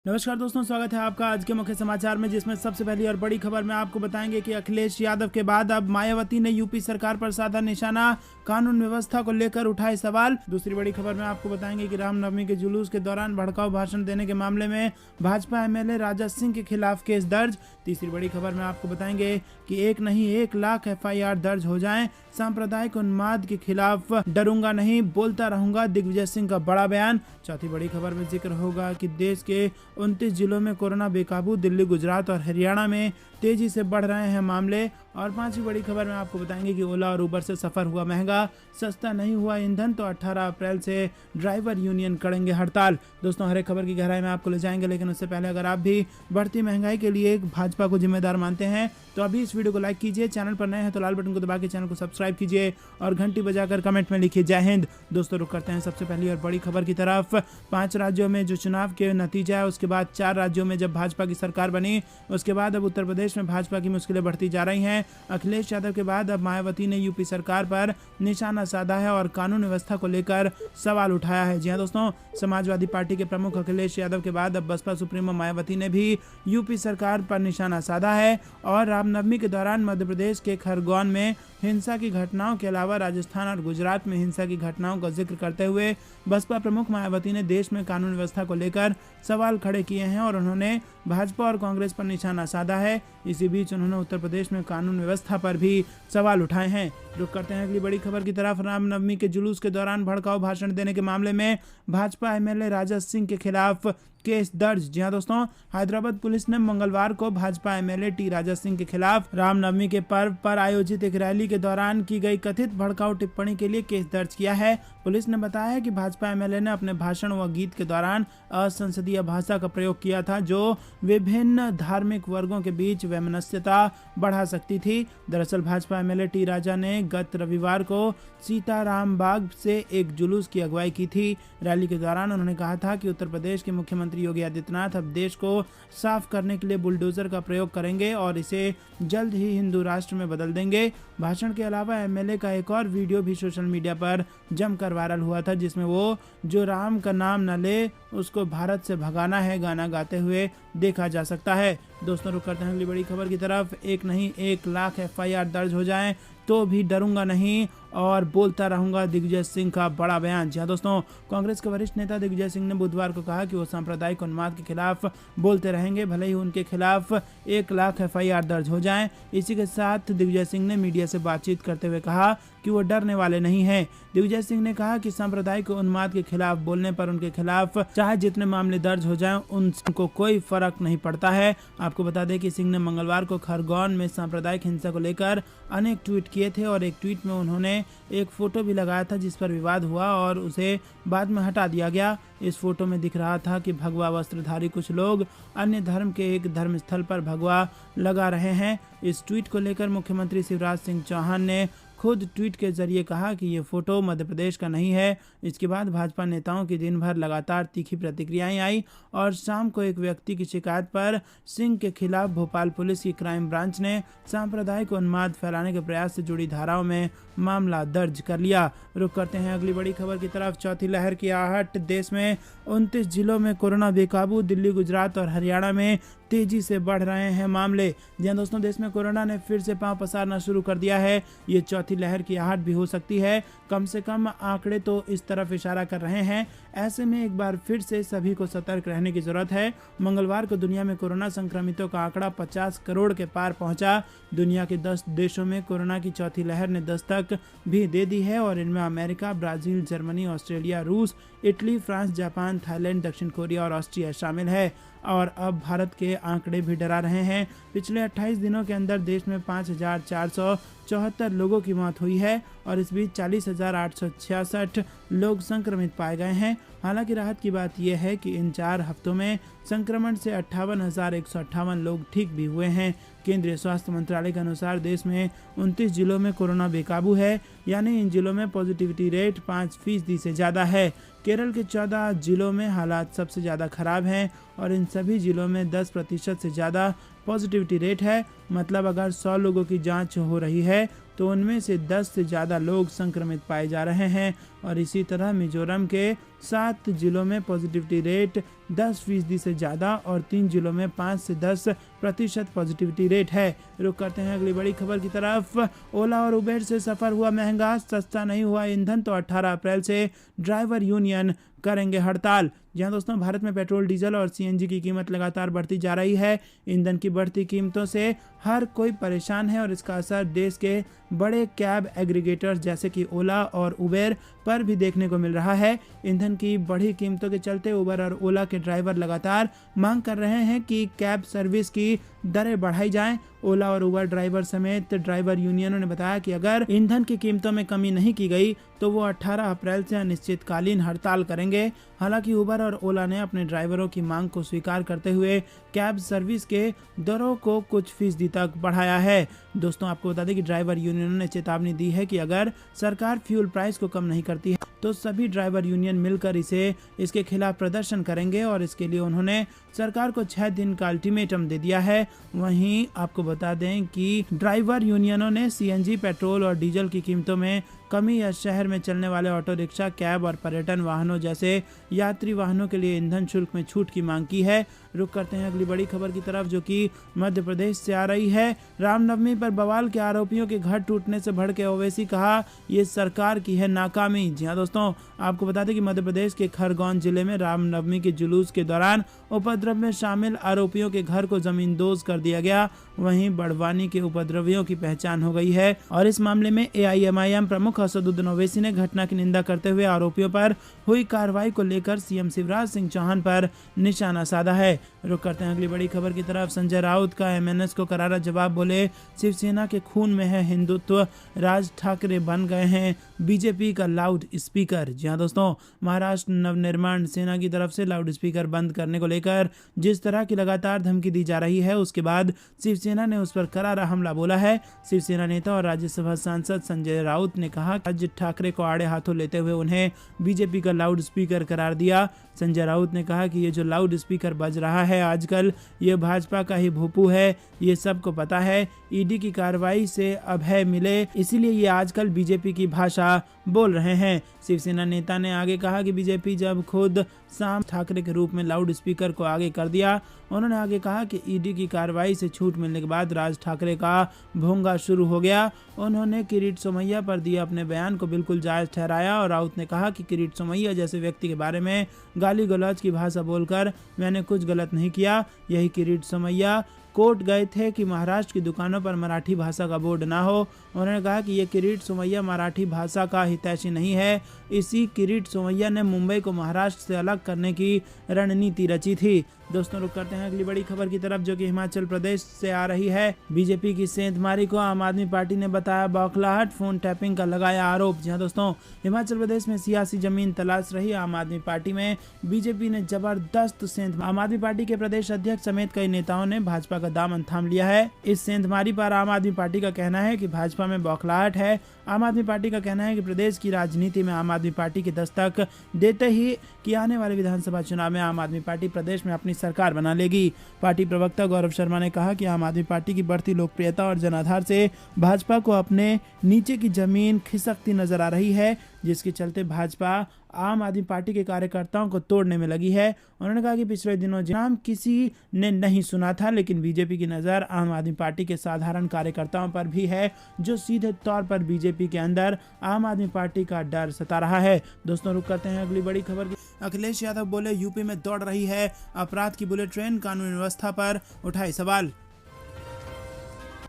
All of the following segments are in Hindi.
नमस्कार दोस्तों, स्वागत है आपका आज के मुख्य समाचार में, जिसमें सबसे पहली और बड़ी खबर में आपको बताएंगे कि अखिलेश यादव के बाद अब मायावती ने यूपी सरकार पर साधा निशाना, कानून व्यवस्था को लेकर उठाए सवाल। दूसरी बड़ी खबर में आपको बताएंगे कि रामनवमी के जुलूस के दौरान भड़काऊ भाषण देने के मामले में भाजपा एमएलए राजा सिंह के खिलाफ केस दर्ज। तीसरी बड़ी खबर में आपको बताएंगे कि एक नहीं 1 लाख FIR दर्ज हो जाएं, सांप्रदायिक उन्माद के खिलाफ डरूंगा नहीं, बोलता रहूंगा, दिग्विजय सिंह का बड़ा बयान। चौथी बड़ी खबर में जिक्र होगा कि देश के 29 जिलों में कोरोना बेकाबू, दिल्ली, गुजरात और हरियाणा में तेजी से बढ़ रहे हैं मामले। और पांचवी बड़ी खबर में आपको बताएंगे कि ओला और उबर से सफर हुआ महंगा, सस्ता नहीं हुआ ईंधन, तो 18 अप्रैल से ड्राइवर यूनियन करेंगे हड़ताल। दोस्तों, हर एक खबर की गहराई में आपको ले जाएंगे, लेकिन उससे पहले अगर आप भी बढ़ती महंगाई के लिए भाजपा को जिम्मेदार मानते हैं तो अभी इस वीडियो को लाइक कीजिए, चैनल पर नए हैं तो लाल बटन को दबा के चैनल को सब्सक्राइब कीजिए और घंटी बजाकर कमेंट में लिखिए जय हिंद। दोस्तों, रुक करते हैं सबसे पहली और बड़ी खबर की तरफ। 5 राज्यों में जो चुनाव के नतीजा है, उसके बाद 4 राज्यों में जब भाजपा की सरकार बनी, उसके बाद अब उत्तर प्रदेश में भाजपा की मुश्किलें बढ़ती जा रही हैं। अखिलेश यादव के बाद अब मायावती ने यूपी सरकार पर निशाना साधा है और कानून व्यवस्था को लेकर सवाल उठाया है। जी हां दोस्तों, समाजवादी पार्टी के प्रमुख अखिलेश यादव के बाद अब बसपा सुप्रीमो मायावती ने भी यूपी सरकार पर निशाना साधा है और रामनवमी के दौरान मध्य प्रदेश के खरगोन में हिंसा की घटनाओं के अलावा राजस्थान और गुजरात में हिंसा की घटनाओं का जिक्र करते हुए बसपा प्रमुख मायावती ने देश में कानून व्यवस्था को लेकर सवाल खड़े किए हैं और उन्होंने भाजपा और कांग्रेस पर निशाना साधा है। इसी बीच उन्होंने उत्तर प्रदेश में कानून व्यवस्था पर भी सवाल उठाए हैं। रुक करते हैं अगली बड़ी खबर की तरफ। रामनवमी के जुलूस के दौरान भड़काऊ भाषण देने के मामले में भाजपा एमएलए राजा सिंह के खिलाफ केस दर्ज। जी हां दोस्तों, हैदराबाद पुलिस ने मंगलवार को भाजपा एमएलए टी राजा सिंह के खिलाफ रामनवमी के पर्व पर आयोजित एक रैली के दौरान की गई कथित भड़काऊ टिप्पणी के लिए केस दर्ज किया है। पुलिस ने बताया है कि भाजपा एमएलए ने अपने भाषण व गीत के दौरान असंसदीय भाषा का प्रयोग किया था, जो विभिन्न धार्मिक वर्गों के बीच वैमनस्यता बढ़ा सकती थी। दरअसल भाजपा एमएलए टी राजा ने गत रविवार को सीताराम बाग से एक जुलूस की अगुवाई की थी। रैली के दौरान उन्होंने कहा था कि उत्तर प्रदेश के मुख्यमंत्री योगी आदित्यनाथ अब देश को साफ करने के लिए बुलडोजर का प्रयोग करेंगे और इसे जल्द ही हिंदू राष्ट्र में बदल देंगे। भाषण के अलावा एमएलए का एक और वीडियो भी सोशल मीडिया पर जमकर वायरल हुआ था, जिसमें वो जो राम का नाम न ले उसको भारत से भगाना है गाना गाते हुए देखा जा सकता है। दोस्तों, रुक करते हैं अगली बड़ी खबर की तरफ। एक नहीं 1 लाख FIR दर्ज हो जाएं तो भी डरूंगा नहीं और बोलता रहूंगा, दिग्विजय सिंह का बड़ा बयान। जी हां दोस्तों, कांग्रेस के वरिष्ठ नेता दिग्विजय सिंह ने बुधवार को कहा कि वो सांप्रदायिक उन्माद के खिलाफ बोलते रहेंगे, भले ही उनके खिलाफ 1 लाख FIR दर्ज हो जाएं। इसी के साथ दिग्विजय सिंह ने मीडिया से बातचीत करते हुए कहा कि वो डरने वाले नहीं हैं। दिग्विजय सिंह ने कहा कि सांप्रदायिक उन्माद के खिलाफ बोलने पर उनके खिलाफ चाहे जितने मामले दर्ज हो जाएं, उनको कोई फर्क नहीं पड़ता है। आपको बता दें कि सिंह ने मंगलवार को खरगोन में सांप्रदायिक हिंसा को लेकर अनेक ट्वीट किए थे और एक ट्वीट में उन्होंने एक फोटो भी लगाया था जिस पर विवाद हुआ और उसे बाद में हटा दिया गया। इस फोटो में दिख रहा था कि भगवा वस्त्रधारी कुछ लोग अन्य धर्म के एक धर्मस्थल पर भगवा लगा रहे हैं। इस ट्वीट को लेकर मुख्यमंत्री शिवराज सिंह चौहान ने खुद ट्वीट के जरिए कहा कि ये फोटो मध्य प्रदेश का नहीं है। इसके बाद भाजपा नेताओं की दिन भर लगातार तीखी प्रतिक्रियाएं आई और शाम को एक व्यक्ति की शिकायत पर सिंह के खिलाफ भोपाल पुलिस की क्राइम ब्रांच ने सांप्रदायिक उन्माद फैलाने के प्रयास से जुड़ी धाराओं में मामला दर्ज कर लिया। रुक करते हैं अगली बड़ी खबर की तरफ। चौथी लहर की आहट, देश में 29 जिलों में कोरोना बेकाबू, दिल्ली, गुजरात और हरियाणा में तेजी से बढ़ रहे हैं मामले। जी दोस्तों, देश में कोरोना ने फिर से पांव पसारना शुरू कर दिया है। ये चौथी लहर की आहट भी हो सकती है, कम से कम आंकड़े तो इस तरफ इशारा कर रहे हैं। ऐसे में एक बार फिर से सभी को सतर्क रहने की जरूरत है। मंगलवार को दुनिया में कोरोना संक्रमितों का आंकड़ा 50 करोड़ के पार पहुंचा। दुनिया के 10 देशों में कोरोना की चौथी लहर ने दस्तक भी दे दी है और इनमें अमेरिका, ब्राजील, जर्मनी, ऑस्ट्रेलिया, रूस, इटली, फ्रांस, जापान, थाईलैंड, दक्षिण कोरिया और ऑस्ट्रिया शामिल है। और अब भारत के आंकड़े भी डरा रहे हैं। पिछले 28 दिनों के अंदर देश में 5,474 लोगों की मौत हुई है और इस बीच 40,866 लोग संक्रमित पाए गए हैं। हालांकि राहत की बात यह है कि इन 4 हफ्तों में संक्रमण से 58,158 लोग ठीक भी हुए हैं। केंद्रीय स्वास्थ्य मंत्रालय के अनुसार देश में 29 जिलों में कोरोना बेकाबू है, यानी इन जिलों में पॉजिटिविटी रेट 5% से ज़्यादा है। केरल के 14 जिलों में हालात सबसे ज़्यादा खराब हैं और इन सभी जिलों में 10% से ज़्यादा पॉजिटिविटी रेट है। मतलब अगर 100 लोगों की जांच हो रही है तो उनमें से 10 से ज़्यादा लोग संक्रमित पाए जा रहे हैं। और इसी तरह मिजोरम के 7 जिलों में पॉजिटिविटी रेट 10% से ज़्यादा और 3 जिलों में 5 से 10% पॉजिटिविटी रेट है। रुक करते हैं अगली बड़ी खबर की तरफ। ओला और उबेर से सफ़र हुआ महंगा, सस्ता नहीं हुआ ईंधन तो 18 अप्रैल से ड्राइवर यूनियन करेंगे हड़ताल। जहां दोस्तों भारत में पेट्रोल, डीजल और सीएनजी की कीमत लगातार बढ़ती जा रही है। ईंधन की बढ़ती कीमतों से हर कोई परेशान है और इसका असर देश के बड़े कैब एग्रीगेटर्स जैसे कि ओला और उबेर पर भी देखने को मिल रहा है। ईंधन की बढ़ी कीमतों के चलते उबर और ओला के ड्राइवर लगातार मांग कर रहे हैं कि कैब सर्विस की दरें बढ़ाई जाएं। ओला और उबर ड्राइवर समेत ड्राइवर यूनियनों ने बताया कि अगर ईंधन की कीमतों में कमी नहीं की गई तो वो 18 अप्रैल से अनिश्चितकालीन हड़ताल करेंगे। हालांकि उबर और ओला ने अपने ड्राइवरों की मांग को स्वीकार करते हुए कैब सर्विस के दरों को कुछ फीसदी तक बढ़ाया है। दोस्तों आपको बता दें कि ड्राइवर यूनियनों ने चेतावनी दी है कि अगर सरकार फ्यूल प्राइस को कम नहीं करती है तो सभी ड्राइवर यूनियन मिलकर इसके खिलाफ प्रदर्शन करेंगे और इसके लिए उन्होंने सरकार को 6 दिन का अल्टीमेटम दे दिया है। वहीं आपको बता दें कि ड्राइवर यूनियनों ने सीएनजी, पेट्रोल और डीजल की कीमतों में कमी या शहर में चलने वाले ऑटो रिक्शा, कैब और पर्यटन वाहनों जैसे यात्री वाहनों के लिए ईंधन शुल्क में छूट की मांग की है। रुक करते हैं अगली बड़ी खबर की तरफ जो कि मध्य प्रदेश से आ रही है। रामनवमी पर बवाल के आरोपियों के घर टूटने से भड़के ओवैसी, कहा ये सरकार की है नाकामी। जी हाँ दोस्तों, आपको बता दें कि मध्य प्रदेश के खरगोन जिले में रामनवमी के जुलूस के दौरान उपद्रव में शामिल आरोपियों के घर को जमींदोज कर दिया गया। वहीं बड़वानी के उपद्रवियों की पहचान हो गई है और इस मामले में एआईएमआईएम प्रमुख असदुद्दीन ओवैसी ने घटना की निंदा करते हुए आरोपियों पर हुई कार्रवाई को लेकर सीएम शिवराज सिंह चौहान पर निशाना साधा है। रुक करते हैं अगली बड़ी खबर की तरफ। संजय राउत का एमएनएस को करारा जवाब, बोले शिवसेना के खून में है हिंदुत्व, राज ठाकरे बन गए हैं बीजेपी का लाउड स्पीकर। जी हाँ दोस्तों, महाराष्ट्र नवनिर्माण सेना की तरफ से लाउड स्पीकर बंद करने को लेकर जिस तरह की लगातार धमकी दी जा रही है उसके बाद शिवसेना ने उस पर करारा हमला बोला है। शिवसेना नेता और राज्यसभा सांसद संजय राउत ने कहा राज ठाकरे को आड़े हाथों लेते हुए उन्हें बीजेपी का लाउड स्पीकर करार दिया। संजय राउत ने कहा कि ये जो लाउड स्पीकर बज रहा है आजकल ये भाजपा का ही भोपू है, ये सबको पता है। ईडी की कार्रवाई से अभय मिले इसीलिए ये आजकल बीजेपी की भाषा बोल रहे हैं। शिवसेना नेता ने आगे कहा कि बीजेपी जब खुद शाम ठाकरे के रूप में लाउड स्पीकर को आगे कर दिया। उन्होंने आगे कहा कि ईडी की कार्रवाई से छूट मिलने के बाद राज ठाकरे का भोंगा शुरू हो गया। उन्होंने किरीट सोमैया पर दिए अपने बयान को बिल्कुल जायज ठहराया और राउत ने कहा कि किरीट सोमैया जैसे व्यक्ति के बारे में गाली गलौज की भाषा बोलकर मैंने कुछ गलत नहीं किया। यही किरीट सोमैया कोर्ट गए थे कि महाराष्ट्र की दुकानों पर मराठी भाषा का बोर्ड ना हो। उन्होंने कहा कि ये किरीट सोमैया मराठी भाषा का हितैषी नहीं है। इसी किरीट सोमैया ने मुंबई को महाराष्ट्र से अलग करने की रणनीति रची थी। दोस्तों रुक करते हैं अगली बड़ी खबर की तरफ जो कि हिमाचल प्रदेश से आ रही है। बीजेपी की सेंधमारी को आम आदमी पार्टी ने बताया बौखलाहट, फोन टैपिंग का लगाया आरोप। जी हाँ दोस्तों, हिमाचल प्रदेश में सियासी जमीन तलाश रही आम आदमी पार्टी में बीजेपी ने जबरदस्त सेंध। आम आदमी पार्टी के प्रदेश अध्यक्ष समेत कई नेताओं ने भाजपा का दामन थाम लिया है। इस सेंधमारी पर आम आदमी पार्टी का कहना है कि भाजपा में बौखलाहट है। आम आदमी पार्टी का कहना है कि प्रदेश की राजनीति में आम आदमी पार्टी की दस्तक देते ही कि आने वाले विधानसभा चुनाव में आम आदमी पार्टी प्रदेश में अपनी सरकार बना लेगी। पार्टी प्रवक्ता गौरव शर्मा ने कहा कि आम आदमी पार्टी की बढ़ती लोकप्रियता और जनाधार से भाजपा को अपने नीचे की जमीन खिसकती नजर आ रही है, जिसके चलते भाजपा आम आदमी पार्टी के कार्यकर्ताओं को तोड़ने में लगी है। उन्होंने कहा कि पिछले दिनों नाम किसी ने नहीं सुना था, लेकिन बीजेपी की नज़र आम आदमी पार्टी के साधारण कार्यकर्ताओं पर भी है जो सीधे तौर पर बीजेपी के अंदर आम आदमी पार्टी का डर सता रहा है। दोस्तों रुक करते हैं अगली बड़ी खबर की। अखिलेश यादव बोले यूपी में दौड़ रही है अपराध की बुलेट ट्रेन, कानून व्यवस्था पर उठाए सवाल।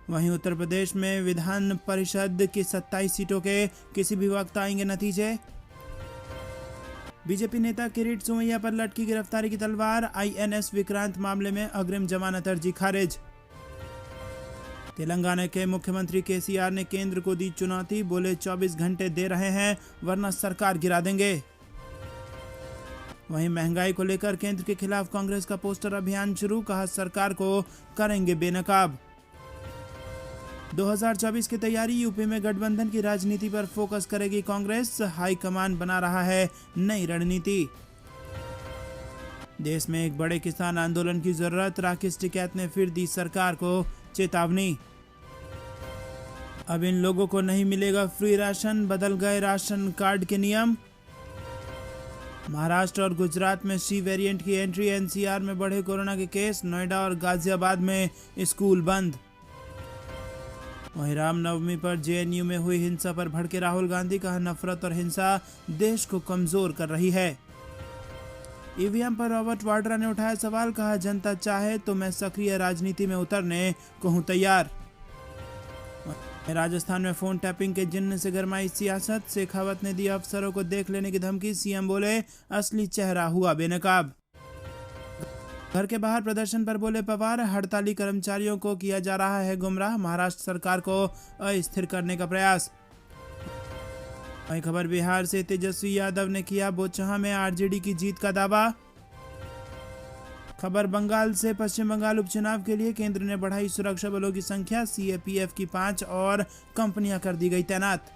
वहीं उत्तर प्रदेश में विधान परिषद की 27 सीटों के किसी भी वक्त आएंगे नतीजे। बीजेपी नेता किरीट सोमैया पर लटकी गिरफ्तारी की तलवार, आईएनएस विक्रांत मामले में अग्रिम जमानत अर्जी खारिज। तेलंगाना के मुख्यमंत्री केसीआर ने केंद्र को दी चुनौती, बोले 24 घंटे दे रहे हैं वरना सरकार गिरा देंगे। वहीं महंगाई को लेकर केंद्र के खिलाफ कांग्रेस का पोस्टर अभियान शुरू, कहा सरकार को करेंगे बेनकाब। 2024 की तैयारी, यूपी में गठबंधन की राजनीति पर फोकस करेगी कांग्रेस, हाईकमान बना रहा है नई रणनीति। देश में एक बड़े किसान आंदोलन की जरूरत, राकेश टिकैत ने फिर दी सरकार को चेतावनी। अब इन लोगों को नहीं मिलेगा फ्री राशन, बदल गए राशन कार्ड के नियम। महाराष्ट्र और गुजरात में सी वेरिएंट की एंट्री, एनसीआर में बढ़े कोरोना के केस, नोएडा और गाजियाबाद में स्कूल बंद। वहीं रामनवमी पर जेएनयू में हुई हिंसा पर भड़के राहुल गांधी, कहा नफरत और हिंसा देश को कमजोर कर रही है। ईवीएम पर रॉबर्ट वाड्रा ने उठाया सवाल, कहा जनता चाहे तो मैं सक्रिय राजनीति में उतरने को हूं तैयार। राजस्थान में फोन टैपिंग के जिन्न से गरमाई सियासत, शेखावत ने दी अफसरों को देख लेने की धमकी, सीएम बोले असली चेहरा हुआ बेनकाब। घर के बाहर प्रदर्शन पर बोले पवार, हड़ताली कर्मचारियों को किया जा रहा है गुमराह, महाराष्ट्र सरकार को अस्थिर करने का प्रयास। वही खबर बिहार से, तेजस्वी यादव ने किया बोचहा में आरजेडी की जीत का दावा। खबर बंगाल से, पश्चिम बंगाल उपचुनाव के लिए केंद्र ने बढ़ाई सुरक्षा बलों की संख्या, सीएपीएफ की 5 और कंपनियां कर दी गई तैनात।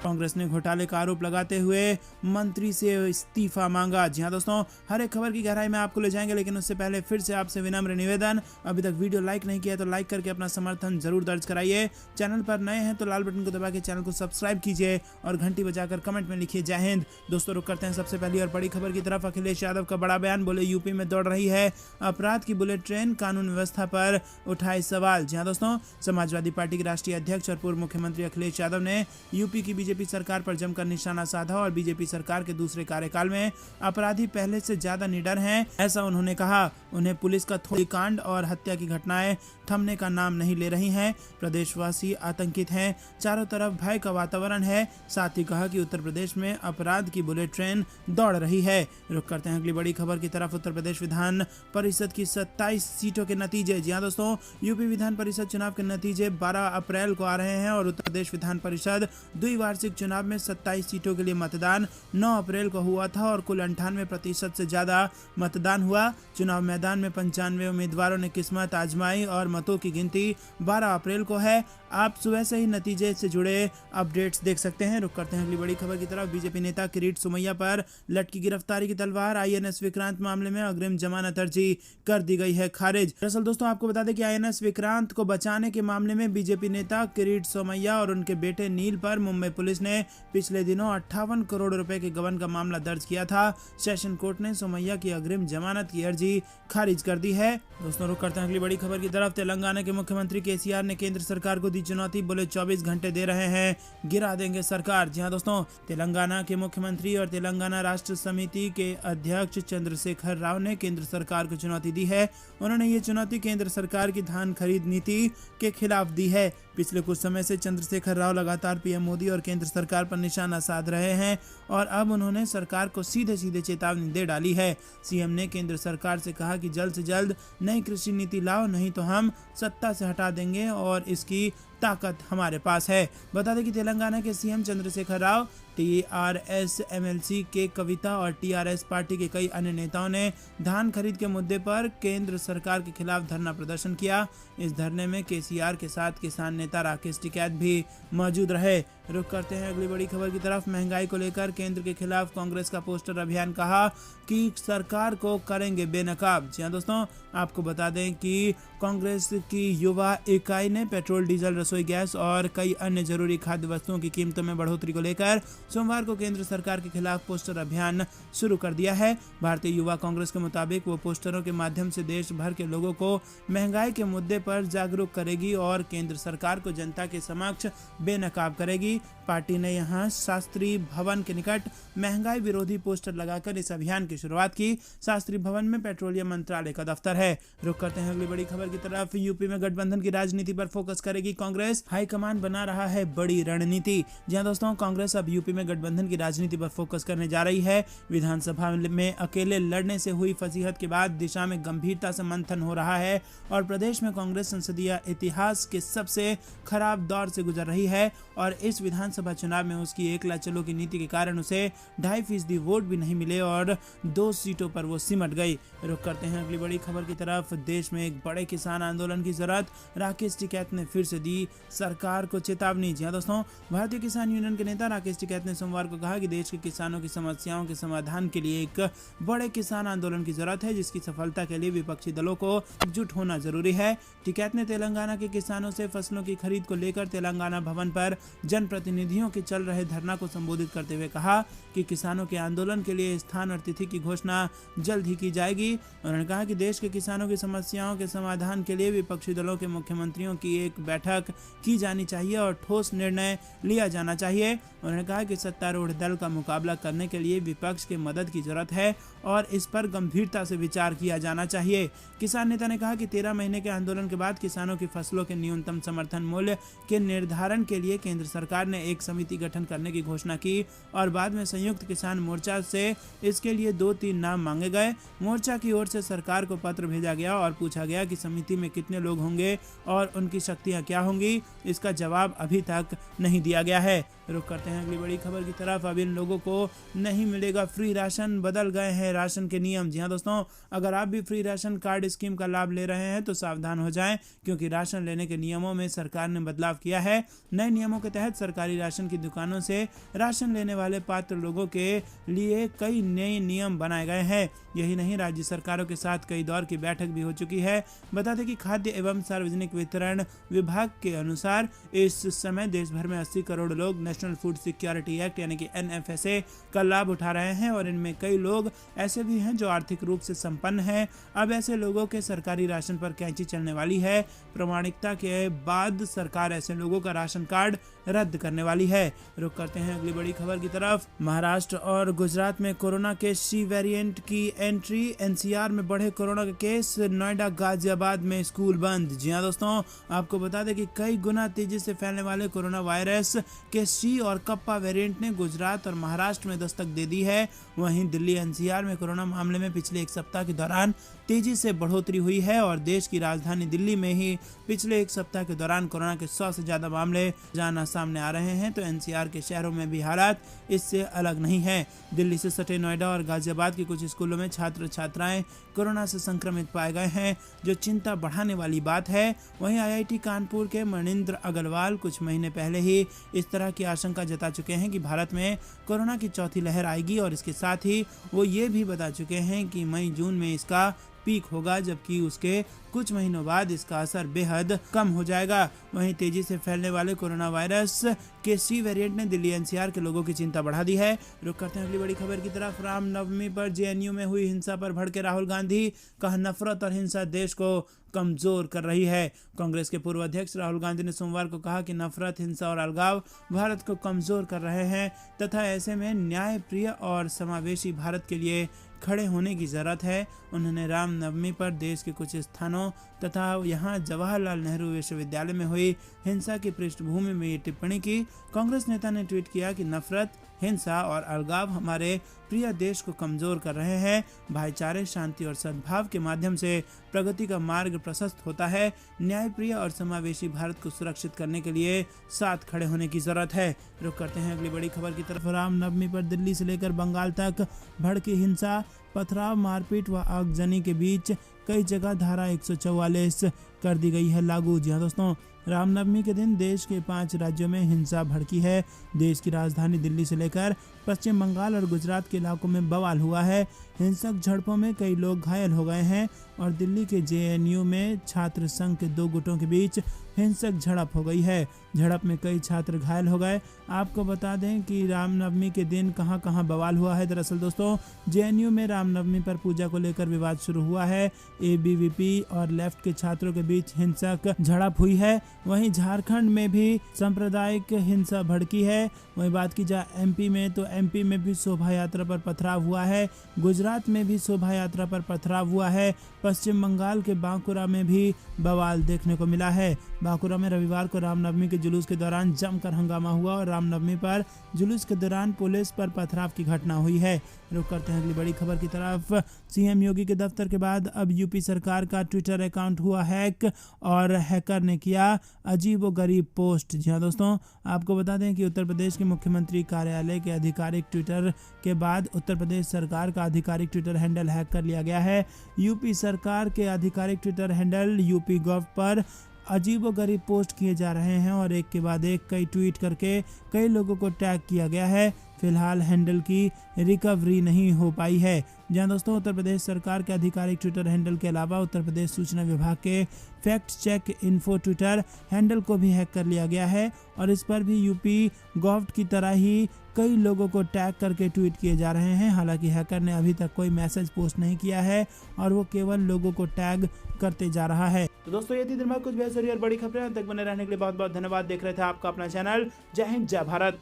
कांग्रेस ने घोटाले का आरोप लगाते हुए मंत्री से इस्तीफा मांगा। जी हां दोस्तों, हर एक खबर की गहराई में आपको ले जाएंगे, लेकिन उससे पहले फिर से आपसे विनम्र निवेदन, अभी तक वीडियो लाइक नहीं किया तो लाइक करके अपना समर्थन जरूर दर्ज कराइए। चैनल पर नए हैं तो लाल बटन को दबा के चैनल को सब्सक्राइब कीजिए और घंटी बजाकर कमेंट में लिखिए जय हिंद। दोस्तों रुक करते हैं सबसे पहली और बड़ी खबर की तरफ। अखिलेश यादव का बड़ा बयान, बोले यूपी में दौड़ रही है अपराध की बुलेट ट्रेन, कानून व्यवस्था पर उठाए सवाल। जी हां दोस्तों, समाजवादी पार्टी के राष्ट्रीय अध्यक्ष और पूर्व मुख्यमंत्री अखिलेश यादव ने यूपी की बीजेपी सरकार पर जमकर निशाना साधा और बीजेपी सरकार के दूसरे कार्यकाल में अपराधी पहले से ज्यादा निडर हैं, ऐसा उन्होंने कहा। उन्हें पुलिस का थोड़ी कांड और हत्या की घटनाएं थमने का नाम नहीं ले रही हैं। प्रदेशवासी आतंकित हैं, चारों तरफ भय का वातावरण है। साथ ही कहा कि उत्तर प्रदेश में अपराध की बुलेट ट्रेन दौड़ रही है। रुक करते हैं अगली बड़ी खबर की तरफ। उत्तर प्रदेश विधान परिषद की 27 सीटों के नतीजे। जी हां दोस्तों, यूपी विधान परिषद चुनाव के नतीजे 12 अप्रैल को आ रहे हैं और उत्तर प्रदेश विधान परिषद द्विवार्षिक चुनाव में 27 सीटों के लिए मतदान 9 अप्रैल को हुआ था और कुल 98% से ज्यादा मतदान हुआ। चुनाव मैदान में 95 उम्मीदवारों ने किस्मत आजमाई और मतों की गिनती 12 अप्रैल को है। आप सुबह से ही नतीजे से जुड़े अपडेट्स देख सकते हैं। रुक करते हैं अगली बड़ी खबर की तरफ। बीजेपी नेता किरीट सोमैया पर लटकी गिरफ्तारी की तलवार, आईएनएस विक्रांत मामले में अग्रिम जमानत अर्जी कर दी गई है खारिज। दरअसल दोस्तों आपको बता दें कि आईएनएस विक्रांत को बचाने के मामले में बीजेपी नेता किरीट सोमैया और उनके बेटे नील पर मुंबई पुलिस ने पिछले दिनों 58 करोड़ रुपए के गबन का मामला दर्ज किया था। सेशन कोर्ट ने सोमैया की अग्रिम जमानत की अर्जी खारिज कर दी है। दोस्तों रुक करते हैं अगली बड़ी खबर की तरफ। तेलंगाना के मुख्यमंत्री केसीआर ने केंद्र सरकार को दी चुनौती, बोले 24 घंटे दे रहे हैं, गिरा देंगे सरकार। जी हां दोस्तों, तेलंगाना के मुख्यमंत्री और तेलंगाना राष्ट्र समिति के अध्यक्ष चंद्रशेखर राव ने केंद्र सरकार को चुनौती दी है। उन्होंने ये चुनौती केंद्र सरकार की धान खरीद नीति के खिलाफ दी है। पिछले कुछ समय से चंद्रशेखर राव लगातार पीएम मोदी और केंद्र सरकार पर निशाना साध रहे हैं और अब उन्होंने सरकार को सीधे सीधे चेतावनी दे डाली है। सीएम ने केंद्र सरकार से कहा कि जल्द से जल्द नई कृषि नीति लाओ, नहीं तो हम सत्ता से हटा देंगे और इसकी ताकत हमारे पास है। बता दें कि तेलंगाना के CM Chandrashekhar Rao, TRS MLC के कविता और टीआरएस पार्टी के कई अन्य नेताओं ने धान खरीद के मुद्दे पर केंद्र सरकार के खिलाफ धरना प्रदर्शन किया। इस धरने में केसीआर के साथ किसान नेता राकेश टिकैत भी मौजूद रहे। रुक करते हैं अगली बड़ी खबर की तरफ। महंगाई को लेकर केंद्र के खिलाफ कांग्रेस का पोस्टर अभियान, कहा कि सरकार को करेंगे बेनकाब। जी हां दोस्तों, आपको बता दें कि कांग्रेस की युवा इकाई ने पेट्रोल, डीजल, रसोई गैस और कई अन्य जरूरी खाद्य वस्तुओं की कीमतों में बढ़ोतरी को लेकर सोमवार को केंद्र सरकार के खिलाफ पोस्टर अभियान शुरू कर दिया है। भारतीय युवा कांग्रेस के मुताबिक वो पोस्टरों के माध्यम से देश भर के लोगों को महंगाई के मुद्दे पर जागरूक करेगी और केंद्र सरकार को जनता के समक्ष बेनकाब करेगी। पार्टी ने यहां शास्त्री भवन के निकट महंगाई विरोधी पोस्टर लगाकर इस अभियान की शुरुआत की। शास्त्री भवन में पेट्रोलियम मंत्रालय का दफ्तर है। रुक करते हैं अगली बड़ी खबर की तरफ। यूपी में गठबंधन की राजनीति पर फोकस करेगी कांग्रेस, हाईकमान बना रहा है बड़ी रणनीति। जी हां दोस्तों, कांग्रेस अब यूपी में गठबंधन की राजनीति पर फोकस करने जा रही है। विधानसभा में अकेले लड़ने से हुई फसीहत के बाद दिशा में गंभीरता से मंथन हो रहा है और प्रदेश में कांग्रेस संसदीय इतिहास के सबसे खराब दौर से गुजर रही है और इस विधानसभा चुनाव में उसकी एकला चलो की नीति के कारण उसे 2.5% वोट भी नहीं मिले और 2 सीटों पर वो सिमट गई। रुक करते हैं अगली बड़ी खबर की तरफ। देश में एक बड़े किसान आंदोलन की जरूरत, राकेश टिकैत ने फिर से दी सरकार को चेतावनी। जी हाँ दोस्तों, भारतीय किसान यूनियन के नेता राकेश टिकैत ने सोमवार को कहा कि देश के किसानों की समस्याओं के समाधान के लिए एक बड़े किसान आंदोलन की जरूरत है, जिसकी सफलता के लिए विपक्षी दलों को एकजुट होना जरूरी है। टिकैत ने तेलंगाना के किसानों से फसलों की खरीद को लेकर तेलंगाना भवन पर जनप्रतिनिधियों के चल रहे धरना को संबोधित करते हुए कहा कि किसानों के आंदोलन के लिए स्थान और तिथि की घोषणा जल्द ही की जाएगी। उन्होंने कहा कि देश के किसानों की समस्याओं के समाधान के लिए विपक्षी दलों के मुख्यमंत्रियों की एक बैठक की जानी चाहिए और ठोस निर्णय लिया जाना चाहिए। उन्होंने कहा कि सत्तारूढ़ दल का मुकाबला करने के लिए विपक्ष की मदद की जरूरत है और इस पर गंभीरता से विचार किया जाना चाहिए। किसान नेता ने कहा कि 13 महीने के आंदोलन के बाद किसानों की फसलों के न्यूनतम समर्थन मूल्य के निर्धारण के लिए केंद्र सरकार ने एक समिति गठन करने की घोषणा की और बाद में संयुक्त किसान मोर्चा से इसके लिए 2-3 नाम मांगे गए। मोर्चा की ओर से सरकार को पत्र भेजा गया और पूछा गया कि समिति में कितने लोग होंगे और उनकी शक्तियां क्या होंगी। इसका जवाब अभी तक नहीं दिया गया है। रुक करते हैं अगली बड़ी खबर की तरफ। अब इन लोगों को नहीं मिलेगा फ्री राशन, बदल गए हैं राशन के नियम। जी हाँ दोस्तों, अगर आप भी फ्री राशन कार्ड स्कीम का लाभ ले रहे हैं तो सावधान हो जाएं, क्योंकि राशन लेने के नियमों में सरकार ने बदलाव किया है। नए नियमों के तहत सरकारी राशन की दुकानों से राशन लेने वाले पात्र लोगों के लिए कई नए नियम बनाए गए हैं। यही नहीं, राज्य सरकारों के साथ कई दौर की बैठक भी हो चुकी है। बता दें कि खाद्य एवं सार्वजनिक वितरण विभाग के अनुसार इस समय देश भर में 80 करोड़ लोग नेशनल फूड सिक्योरिटी एक्ट यानी कि NFSA का लाभ उठा रहे हैं और इनमें कई लोग ऐसे भी हैं जो आर्थिक रूप से संपन्न हैं। अब ऐसे लोगों के सरकारी राशन पर कैंची चलने वाली है। प्रामाणिकता के बाद सरकार ऐसे लोगों का राशन कार्ड रद्द करने वाली है। रुक करते हैं अगली बड़ी खबर की तरफ। महाराष्ट्र और गुजरात में कोरोना के C वेरिएंट की एंट्री। NCR में बढ़े कोरोना के केस। नोएडा गाजियाबाद में स्कूल बंद। जी हाँ दोस्तों, आपको बता दें कि कई गुना तेजी से फैलने वाले कोरोना वायरस के C और कप्पा वेरिएंट ने गुजरात और महाराष्ट्र में दस्तक दे दी है। वहीं दिल्ली NCR में कोरोना मामले में पिछले एक सप्ताह के दौरान तेजी से बढ़ोतरी हुई है और देश की राजधानी दिल्ली में ही पिछले एक सप्ताह के दौरान कोरोना के 100 से ज्यादा मामले जाना सामने आ रहे हैं। तो NCR के शहरों में भी हालात इससे अलग नहीं है। दिल्ली से सटे नोएडा और गाजियाबाद के कुछ स्कूलों में छात्र छात्राएं कोरोना से संक्रमित पाए गए हैं, जो चिंता बढ़ाने वाली बात है। वहीं IIT कानपुर के मणिंद्र अग्रवाल कुछ महीने पहले ही इस तरह की आशंका जता चुके हैं कि भारत में कोरोना की चौथी लहर आएगी और इसके साथ ही वो ये भी बता चुके हैं कि मई जून में इसका पीक होगा, जबकि उसके कुछ महीनों बाद इसका असर बेहद कम हो जाएगा। वहीं तेजी से फैलने वाले कोरोना वायरस के C वेरिएंट ने दिल्ली NCR के लोगों की चिंता बढ़ा दी है। रुक करते हैं अगली बड़ी खबर की तरफ। रामनवमी पर JNU में हुई हिंसा पर भड़के राहुल गांधी। कहा नफरत और हिंसा देश को कमजोर कर रही है। कांग्रेस के पूर्व अध्यक्ष राहुल गांधी ने सोमवार को कहा कि नफरत, हिंसा और अलगाव भारत को कमजोर कर रहे हैं तथा ऐसे में न्यायप्रिय और समावेशी भारत के लिए खड़े होने की जरूरत है। उन्होंने रामनवमी पर देश के कुछ स्थानों तथा यहां जवाहरलाल नेहरू विश्वविद्यालय में हुई हिंसा की पृष्ठभूमि में ये टिप्पणी की। कांग्रेस नेता ने ट्वीट किया कि नफरत, हिंसा और अलगाव हमारे प्रिय देश को कमजोर कर रहे हैं। भाईचारे, शांति और सद्भाव के माध्यम से प्रगति का मार्ग प्रशस्त होता है। न्यायप्रिय और समावेशी भारत को सुरक्षित करने के लिए साथ खड़े होने की जरूरत है। रुक करते हैं अगली बड़ी खबर की तरफ। रामनवमी पर दिल्ली से लेकर बंगाल तक भड़की हिंसा, पथराव, मारपीट व आगजनी के बीच कई जगह धारा 144 कर दी गई है लागू। जी हाँ दोस्तों, रामनवमी के दिन देश के 5 राज्यों में हिंसा भड़की है। देश की राजधानी दिल्ली से लेकर पश्चिम बंगाल और गुजरात के इलाकों में बवाल हुआ है। हिंसक झड़पों में कई लोग घायल हो गए हैं और दिल्ली के JNU में छात्र संघ के 2 गुटों के बीच हिंसक झड़प हो गई है। झड़प में कई छात्र घायल हो गए। आपको बता दें कि रामनवमी के दिन कहां कहां बवाल हुआ है। दरअसल दोस्तों, JNU में रामनवमी पर पूजा को लेकर विवाद शुरू हुआ है। ABVP और लेफ्ट के छात्रों के बीच हिंसक झड़प हुई है। वहीं झारखंड में भी सांप्रदायिक हिंसा भड़की है। वहीं बात की जाए MP में, तो MP में भी शोभा यात्रा पर पथराव हुआ है। गुजरात में भी शोभा यात्रा पर पथराव हुआ है। पश्चिम बंगाल के बांकुरा में भी बवाल देखने को मिला है। बांकुरा में रविवार को रामनवमी के जुलूस के दौरान जमकर हंगामा हुआ और रामनवमी पर जुलूस के दौरान पुलिस पर पथराव की घटना हुई है। रुक करते हैं अगली बड़ी खबर की तरफ। CM योगी के दफ्तर के बाद अब UP सरकार का ट्विटर अकाउंट हुआ हैक और हैकर ने किया अजीबोगरीब पोस्ट। जी हाँ दोस्तों, आपको बता दें कि उत्तर प्रदेश के मुख्यमंत्री कार्यालय के आधिकारिक ट्विटर के बाद उत्तर प्रदेश सरकार का आधिकारिक ट्विटर हैंडल हैक कर लिया गया है। UP सरकार के आधिकारिक ट्विटर हैंडल UP Gov पर अजीबोगरीब पोस्ट किए जा रहे हैं और एक के बाद एक कई ट्वीट करके कई लोगों को टैग किया गया है। फिलहाल हैंडल की रिकवरी नहीं हो पाई है। जहां दोस्तों उत्तर प्रदेश सरकार के आधिकारिक ट्विटर हैंडल के अलावा उत्तर प्रदेश सूचना विभाग के fact check info Twitter handle को भी हैक कर लिया गया है और इस पर भी यूपी गवर्नमेंट की तरह ही कई लोगों को टैग करके ट्वीट किए जा रहे हैं। हालांकि हैकर ने अभी तक कोई मैसेज पोस्ट नहीं किया है और वो केवल लोगों को टैग करते जा रहा है। तो दोस्तों ये थी दिन भर कुछ बेहतरीन और बड़ी खबरें। तक बने रहने के लिए बहुत बहुत धन्यवाद। देख रहे थे आपका अपना चैनल जय हिंद जय भारत।